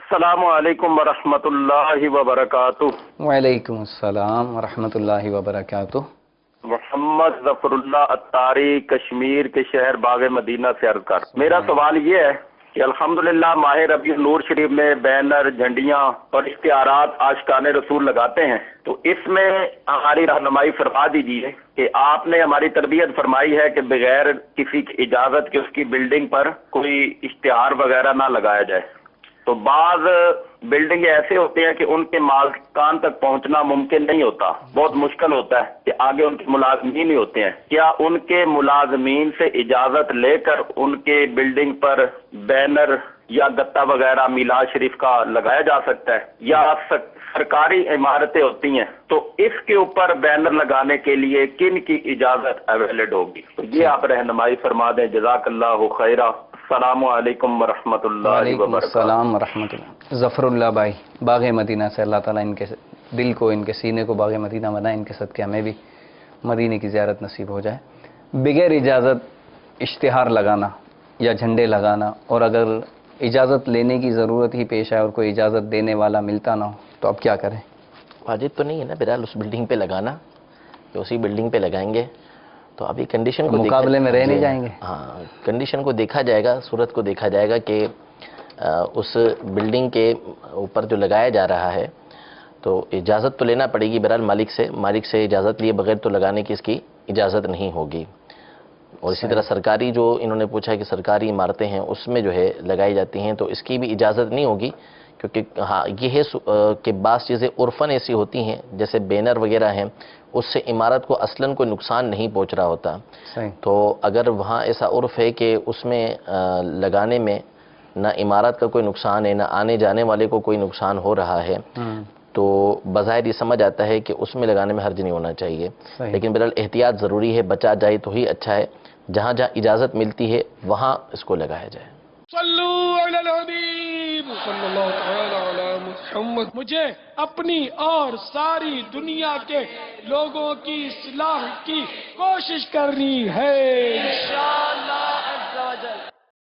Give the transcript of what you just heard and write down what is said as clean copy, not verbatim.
अस्सलामु अलैकुम वरहमतुल्लाहि वबरकातुह। वालेकुम अस्सलाम वरहमतुल्लाहि वबरकातुह। मोहम्मद ज़फरुल्लाह अत्तारी कश्मीर के शहर बाग मदीना से अर्ज कर। मेरा सवाल ये है कि अल्हम्दुलिल्लाह माह रबीउल नूर शरीफ में बैनर, झंडियां और इश्तिहारात आशिकाने रसूल लगाते हैं, तो इसमें हमारी रहनुमाई फरमा दीजिए कि आपने हमारी तरबियत फरमाई है कि बगैर किसी की इजाजत के उसकी बिल्डिंग पर कोई इश्तिहार वगैरह ना लगाया जाए। तो बाज बिल्डिंग ऐसे होते हैं कि उनके मालिकान तक पहुंचना मुमकिन नहीं होता, बहुत मुश्किल होता है कि आगे उनके मुलाजमीन ही होते हैं। क्या उनके मुलाजमीन से इजाजत लेकर उनके बिल्डिंग पर बैनर या गत्ता वगैरह मीलाद शरीफ का लगाया जा सकता है, या सरकारी इमारतें होती हैं तो इसके ऊपर बैनर लगाने के लिए किन की इजाजत अवेलेबल होगी? तो ये आप रहनुमाई फरमा दें। जज़ाकल्लाहु खैरा। अस्सलामु अलैकुम वरहमतुल्लाहि वबरकातुहू। ज़फरुल्लाह भाई बाग मदीना से, अल्लाह ताला इनके दिल को, इनके सीने को बाग मदीना बनाए, इनके सदक़े हमें भी मदीने की ज़ियारत नसीब हो जाए। बगैर इजाज़त इश्तिहार लगाना या झंडे लगाना, और अगर इजाज़त लेने की ज़रूरत ही पेश आए और कोई इजाज़त देने वाला मिलता ना हो तो अब क्या करें? वाजिब तो नहीं है ना बहरहाल उस बिल्डिंग पे लगाना, तो उसी बिल्डिंग पे लगाएंगे। तो अभी कंडीशन तो को मुकाबले में रह नहीं जाएंगे। हाँ, कंडीशन को देखा जाएगा, सूरत को देखा जाएगा कि उस बिल्डिंग के ऊपर जो लगाया जा रहा है तो इजाज़त तो लेना पड़ेगी बहरहाल मालिक से इजाज़त लिए बगैर तो लगाने की इसकी इजाज़त नहीं होगी। और इसी तरह सरकारी, जो इन्होंने पूछा है कि सरकारी इमारतें हैं उसमें जो है लगाई जाती हैं, तो इसकी भी इजाज़त नहीं होगी, क्योंकि हाँ ये है कि बास चीज़ें उर्फ़न ऐसी होती हैं, जैसे बैनर वगैरह हैं, उससे इमारत को असलन कोई नुकसान नहीं पहुंच रहा होता। तो अगर वहाँ ऐसा उर्फ़ है कि उसमें लगाने में ना इमारत का कोई नुकसान है, ना आने जाने वाले को कोई नुकसान हो रहा है, तो बज़ाहिर ये समझ आता है कि उसमें लगाने में हर्ज नहीं होना चाहिए। लेकिन बहरहाल एहतियात ज़रूरी है, बचा जाए तो ही अच्छा है। जहाँ जहाँ इजाज़त मिलती है वहाँ इसको लगाया जाए। सल्लू अला हबीब सल्लल्लाहु तआला अला मुहम्मद। मुझे अपनी और सारी दुनिया के लोगों की इस्लाह की कोशिश करनी है इंशाअल्लाह अज़्ज़ा वजल।